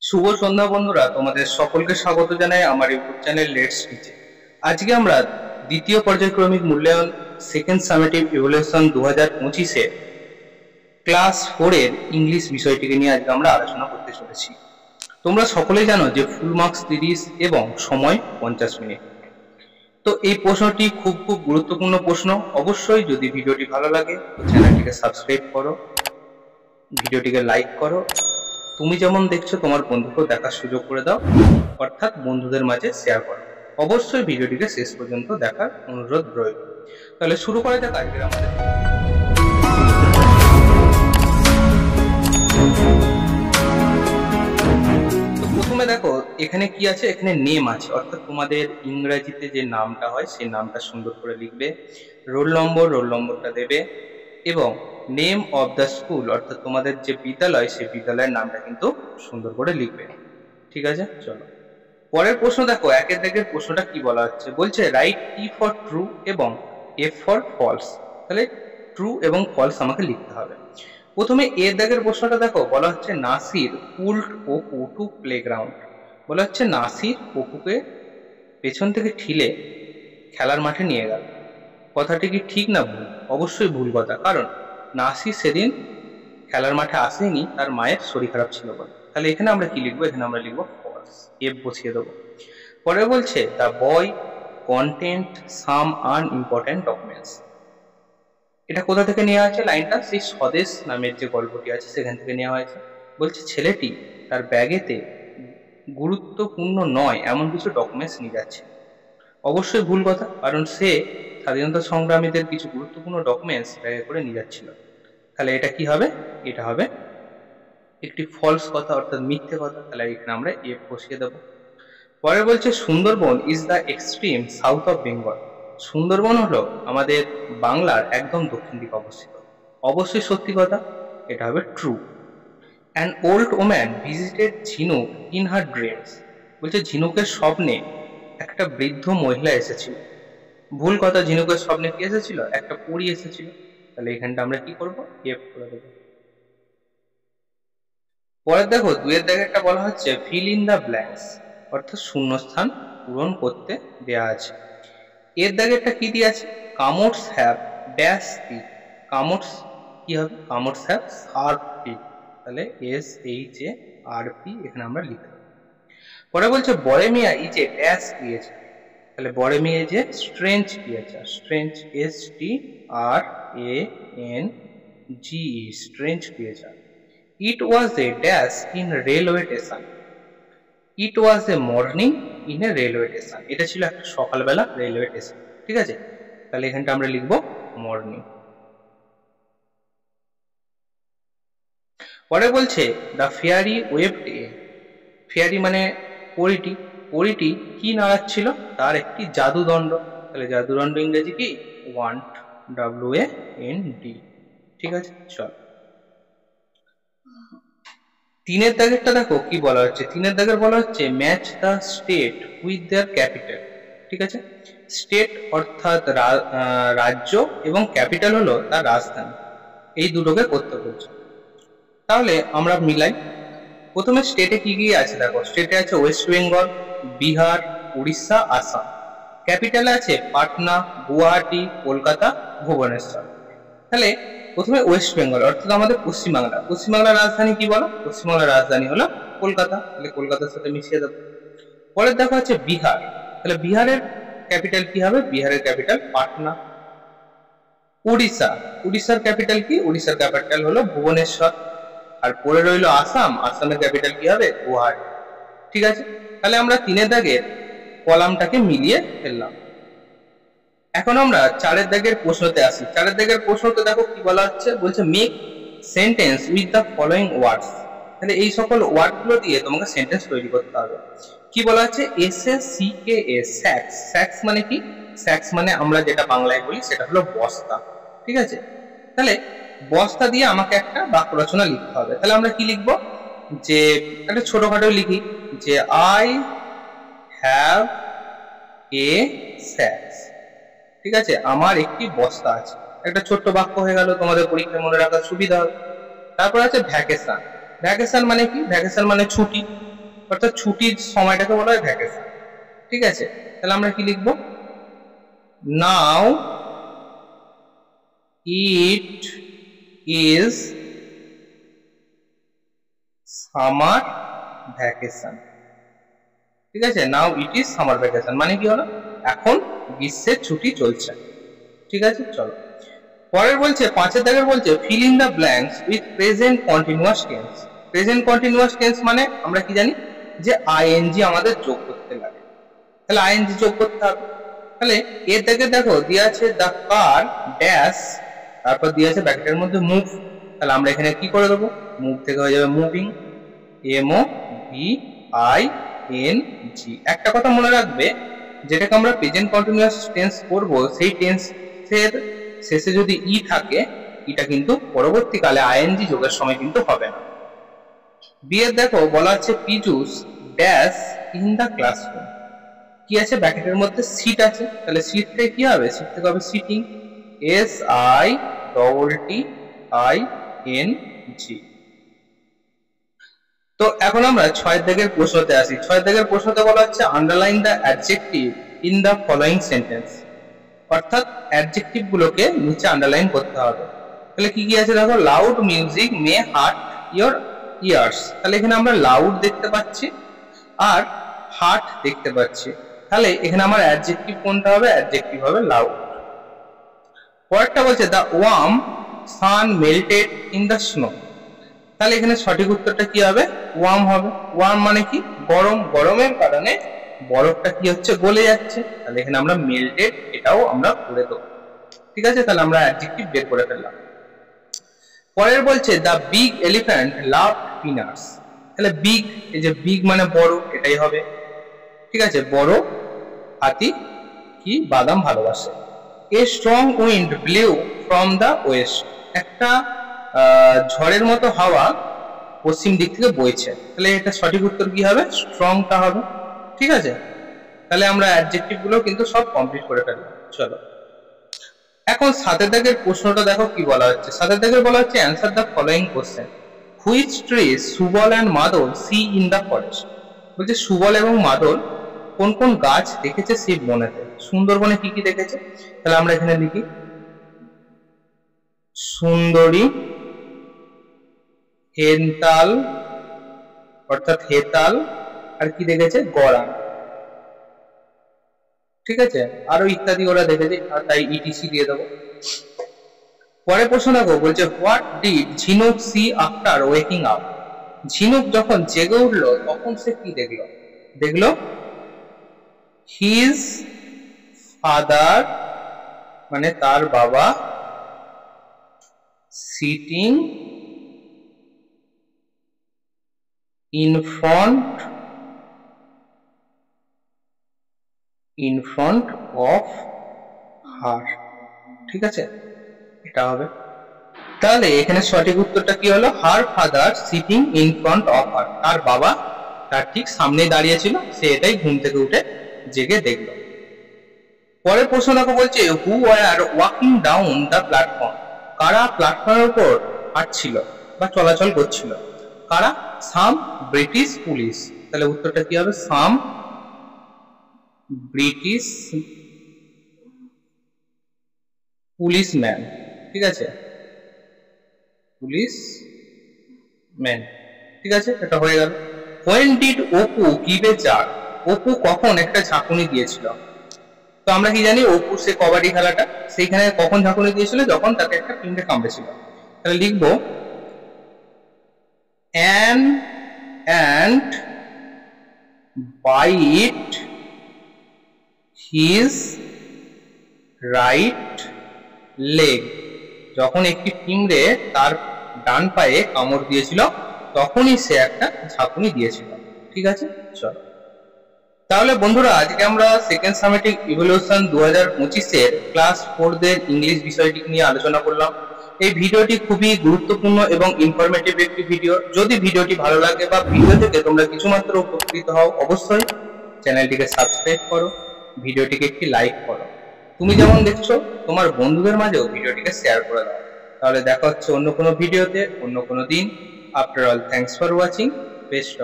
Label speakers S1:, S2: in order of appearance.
S1: শুভ সন্ধ্যা বন্ধুরা, তোমাদের সকলকে স্বাগত জানাই আমার ইউটিউব চ্যানেল লেটস টিচে। আজকে আমরা দ্বিতীয় পর্যায়ক্রমিক মূল্যায়ন সেকেন্ড সামেটিভ ইভ্যালুয়েশন 2025 ক্লাস 4 এর ইংলিশ বিষয়টিকে নিয়ে আজকে আমরা আলোচনা করতে চলেছি। তোমরা সকলেই জানো যে ফুল মার্কস 30 এবং সময় 50 মিনিট। তো এই প্রশ্নটি খুব গুরুত্বপূর্ণ প্রশ্ন। অবশ্যই যদি ভিডিওটি ভালো লাগে তো চ্যানেলটিকে সাবস্ক্রাইব করো, ভিডিওটিকে লাইক করো, তুমি যেমন দেখছো তোমার বন্ধুকেও দেখার সুযোগ করে দাও, অর্থাৎ বন্ধুদের মাঝে শেয়ার করো। অবশ্যই ভিডিওটিকে শেষ পর্যন্ত দেখার অনুরোধ রইল। তাহলে শুরু করা যাক আজকের আমাদের। তো প্রথমে দেখো এখানে কি আছে, এখানে নেম আছে, অর্থাৎ তোমাদের ইংরেজিতে যে নামটা হয় সেই নামটা সুন্দর করে লিখবে, রোল নম্বরটা দেবে এবং নেম অফ দ্য স্কুল অর্থাৎ তোমাদের যে বিদ্যালয় সেই বিদ্যালয়ের নামটা কিন্তু সুন্দর করে লিখবে। ঠিক আছে, চলো পরের প্রশ্ন দেখো। একের দাগের প্রশ্নটা কি বলা হচ্ছে, বলছে রাইট টি ফর ট্রু এবং এফ ফর ফলস। তাহলে ট্রু এবং ফলস আমাকে লিখতে হবে। প্রথমে এর দাগের প্রশ্নটা দেখো, বলা হচ্ছে Nasir pulled Apu to playground. বলা হচ্ছে নাসির অপুকে পেছন থেকে ঠিলে খেলার মাঠে নিয়ে গেল। কথাটি কি ঠিক না ভুল? অবশ্যই ভুল কথা, কারণ নাসির সেদিন খেলার মাঠে আসেনি, তার মায়ের শরীর খারাপ ছিল বলে। তাহলে এখানে আমরা কি লিখবো? এখানে আমরা লিখবো ফলস, এফ বসিয়ে দেবো। পরে বলছে the boy content some unimportant documents. এটা কোথা থেকে নেওয়া হয়েছে? লাইনটা সেই স্বদেশ নামের যে গল্পটি আছে সেখান থেকে নেওয়া হয়েছে। বলছে ছেলেটি তার ব্যাগেতে গুরুত্বপূর্ণ নয় এমন কিছু ডকুমেন্টস নিয়ে যাচ্ছে। অবশ্যই ভুল কথা, কারণ সে স্বাধীনতা সংগ্রামীদের কিছু গুরুত্বপূর্ণ ডকুমেন্টস ব্যাগে করে নিয়ে যাচ্ছিল। তাহলে এটা কি হবে? এটা হবে একটি ফলস কথা, অর্থাৎ মিথ্যে কথা। তাহলে এখানে আমরা এফ বসিয়ে দেবো। পরে বলছে Sundarban is the extreme south of Bengal. Sundarban হলো আমাদের বাংলার একদম দক্ষিণ দিকে অবস্থিত। অবশ্যই সত্যি কথা, এটা হবে true. An old woman visited ঝিনুক ইন হার ড্রিমস। বলছে ঝিনুকের স্বপ্নে একটা বৃদ্ধ মহিলা এসেছিল। ভুল কথা, ঝিনুকের স্বপ্নে কি এসেছিল? একটা পরী এসেছিল। তাহলে এখানটা আমরা কি করবো? এফ করে দেবো। পরের দেখো দুয়ের দাগেরটা বলা হচ্ছে ফিল ইন দ্য ব্ল্যাঙ্কস, অর্থাৎ শূন্যস্থান পূরণ করতে দেয়া আছে। এর দাগেরটা কি দিয়ে আছে? কামোটস হ্যাভ ড্যাশ টিপ। কামোটস কি হবে? কামোটস হ্যাভ শার্প টিপ। তাহলে S H A R P এখানে আমরা লিখে দেবো। পরে বলছে বরেমিয়া ইজ এ ড্যাশ ক্রিয়েচার। তাহলে বরেমিয়া is a strange creature. Strange S T R A N G E, strange creature. It was a dash in railway station. It was a morning in a railway station. এটা ছিল একটা সকালবেলা railway station. ঠিক আছে, তাহলে এখানটা আমরা লিখবো মর্নিং। পরে বলছে the fairy waved A. Fairy মানে পরীটি। পরীটি কি নাড়াচ্ছিল? তার একটি জাদুদণ্ড। তাহলে জাদুদণ্ড ইংরেজি কি? Want, W A N D. ঠিক আছে, চল তিনের দাগেরটা দেখো কি বলা হচ্ছে। তিনের দাগের বলা হচ্ছে match the state with their capital. ঠিক আছে, স্টেট অর্থাৎ রাজ্য এবং ক্যাপিটাল হলো তার রাজধানী, এই দুটোকে করতে বলছে। তাহলে আমরা মিলাই। প্রথমে স্টেটে কি কি আছে দেখো। স্টেটে আছে ওয়েস্ট বেঙ্গল, বিহার, উড়িষ্যা, আসাম। ক্যাপিটালে আছে পাটনা, গুয়াহাটি, কলকাতা, ভুবনেশ্বর। তাহলে প্রথমে ওয়েস্ট বেঙ্গল অর্থাৎ আমাদের পশ্চিমবাংলা। পশ্চিমবাংলার রাজধানী কি বলো? পশ্চিমবাংলার রাজধানী হলো কলকাতা। তাহলে কলকাতার সাথে মিশিয়ে দেবো। পরের দেখা হচ্ছে বিহার। তাহলে বিহারের ক্যাপিটাল কি হবে? বিহারের ক্যাপিটাল পাটনা। উড়িষ্যা, উড়িষ্যার ক্যাপিটাল কি? উড়িষ্যার ক্যাপিটাল হলো ভুবনেশ্বর। আর পরে রইল আসাম, আসামের ক্যাপিটাল কি হবে? গুয়াহাটি। ঠিক আছে, তাহলে আমরা তিনের দাগের কলামটাকে মিলিয়ে ফেললাম। এখন আমরা চারের দাগের প্রশ্নতে আসি। চারের দাগের প্রশ্নতে দেখো কি বলা হচ্ছে, বলছে make sentence with the following ওয়ার্ডস। তাহলে এই সকল ওয়ার্ড গুলো দিয়ে তোমাকে সেন্টেন্স তৈরি করতে হবে। কি বলা হচ্ছে? S A C K A, sax. Sax মানে কি? স্যাক্স মানে আমরা যেটা বাংলায় বলি সেটা হলো বস্তা। ঠিক আছে, তাহলে বস্তা দিয়ে আমাকে একটা বাক্য রচনা লিখতে হবে। তাহলে আমরা কি লিখবো? যে একটা ছোটখাটো লিখি যে আই হ্যাভ এ স্যাক্স। ঠিক আছে, আমার একটি বস্তা আছে। একটা ছোট্ট বাক্য হয়ে গেল, তোমাদের পরীক্ষায় মনে রাখার সুবিধা হবে। তারপর আছে ভ্যাকেশন। ভ্যাকেশন মানে কি? ভ্যাকেশন মানে ছুটি। অর্থাৎ ছুটির সময়টাকে বলা হয় ভ্যাকেশন। ঠিক আছে, তাহলে আমরা কি লিখবো? নাও ইট ইজ সামার ভ্যাকেশন। ঠিক আছে, নাও ইট ইজ সামার ভ্যাকেশন মানে কি হলো? এখন গ্রীষ্মের ছুটি চলছে। ঠিক আছে, চলো পরের বলছে 5 দাগের বলছে fill in the blanks with present continuous tense. Present continuous tense মানে আমরা কি জানি যে আইএনজি আমাদের যোগ করতে লাগে, তাহলে আইএনজি যোগ করতে হবে। তাহলে এর থেকে দেখো দেওয়া আছে দ্য কার ড্যাশ, তারপর দেওয়া আছে ব্র্যাকেটের মধ্যে মুভ। তাহলে আমরা এখানে কি করে দেবো? মুভ থেকে হয়ে যাবে মুভিং, MOVING। একটা কথা মনে রাখবে, যেটাকে আমরা প্রেজেন্ট কন্টিনিউয়াস টেন্স করব সেই টেন্সের শেষে যদি ই থাকে, এটা কিন্তু পরবর্তীকালে আইএনজি যোগের সময় কিন্তু হবে না। বিয়ের দেখো বলা আছে Pijush dash in the classroom, কি আছে ব্র্যাকেটের মধ্যে সিট আছে, তাহলে সিট থেকে কি হবে? সিট থেকে হবে সিটিং, SITTING। তো এখন আমরা 6 দাগের প্রশ্নতে আসি। 6 দাগের প্রশ্নতে বলা হচ্ছে underline the adjective in the following sentence, অর্থাৎ অ্যাডজেক্টিভ গুলোকে নিচে আন্ডারলাইন করতে হবে। তাহলে কি কি আছে দেখো, loud music May heart your years, তাহলে এখানে আমরা লাউড দেখতে পাচ্ছি আর হার্ট দেখতে পাচ্ছি, তাহলে এখানে আমার অ্যাডজেক্টিভ কোনটা হবে? অ্যাডজেক্টিভ হবে লাউড। পরেরটা বলছে the warm sun melted in the snow, তাহলে এখানে সঠিক উত্তরটা কি হবে? ওয়ার্ম হবে। ওয়ার্ম মানে কি? গরম, গরমের কারণে বরফটা কি হচ্ছে? গলে যাচ্ছে, তাহলে এখানে আমরা মেল্টেড এটাও আমরা করে দেবো। ঠিক আছে, তাহলে আমরা অ্যাডজেক্টিভ বের করে ফেললাম। পরের বলছে the big elephant loved peanuts, তাহলে বিগ, এই যে বিগ মানে বড়, এটাই হবে। ঠিক আছে, বড় হাতি কি বাদাম ভালোবাসে। A strong wind blew from the West, একটা ঝড়ের মতো হাওয়া পশ্চিম দিক থেকে বইছে, তাহলে এটা সঠিক উত্তর কি হবে? স্ট্রংটা হবে। ঠিক আছে, তাহলে আমরা অ্যাডজেক্টিভ গুলো কিন্তু সব কমপ্লিট করে ফেললাম। চলো এখন 7 দাগের প্রশ্নটা দেখো কি বলা হচ্ছে। 7 দাগের বলা হচ্ছে answer the following question, which trees Subal and মাদল সি ইন দ্য ফরেস্ট, বলছে সুবল এবং মাদল কোন কোন গাছ দেখেছে সেই বনেতে, সুন্দরবনে কি কি দেখেছে। তাহলে আমরা এখানে লিখি সুন্দরী, হেনতাল অর্থাৎ হেতাল, আর কি দেখেছে? গড়ান। ঠিক আছে, আরো ইত্যাদি ওরা দেখেছে, আর তাই ইটিসি দিয়ে দেবো। পরে প্রশ্ন দেখো বলছে হোয়াট ডিড ঝিনুক সি আফটার ওয়েকিং আপ, ঝিনুক যখন জেগে উঠলো তখন সে কি দেখলো? দেখলো হিজ ফাদার মানে তার বাবা sitting in front of her. ঠিক আছে, এটা হবে। তাহলে এখানে সঠিক উত্তরটা কি হলো? Her father sitting in front of her, তার বাবা তার ঠিক সামনে দাঁড়িয়ে ছিল, সে এটাই ঘুম থেকে উঠে জেগে দেখলো। পরের প্রশ্ন দেখো বলছে who were walking down the platform, কারা প্ল্যাটফর্মের উপর হাঁটছিল বা চলাচল করছিল? কারা? সাম ব্রিটিশ পুলিশ, তাহলে উত্তরটা কি হবে? Some British policeman. ঠিক আছে, পুলিশ ম্যান। ঠিক আছে, এটা হয়ে গেল। When did Apu give a jog, Apu কখন একটা ঝাঁকুনি দিয়েছিল? তো আমরা কি জানি অপু সে কবাডি খেলাটা, সেইখানে কখন ঝাঁকুনি দিয়েছিল? যখন তাকে একটা পিঁমড়ে কামড়েছিল। তাহলে লিখবো an ant bite his right leg, যখন একটি পিঁমড়ে তার ডান পায়ে কামড় দিয়েছিল তখনই সে একটা ঝাঁকুনি দিয়েছিল। ঠিক আছে, চলো তাহলে বন্ধুরা আজকে আমরা সেকেন্ড সামেটিক ইভ্যালুয়েশন 2025 এর ক্লাস 4 দের ইংলিশ বিষয়টি নিয়ে আলোচনা করলাম। এই ভিডিওটি খুবই গুরুত্বপূর্ণ এবং ইনফরমেটিভ একটি ভিডিও। যদি ভিডিওটি ভালো লাগে বা ভিডিও থেকে তোমরা কিছুমাত্র উপকৃত হও, অবশ্যই চ্যানেলটিকে সাবস্ক্রাইব করো, ভিডিওটিকে একটি লাইক করো। তুমি যেমন দেখছো তোমার বন্ধুদের মাঝেও ভিডিওটিকে শেয়ার করে দাও। তাহলে দেখা হচ্ছে অন্য কোনো ভিডিওতে অন্য কোনো দিন। After all thanks for watching, best of.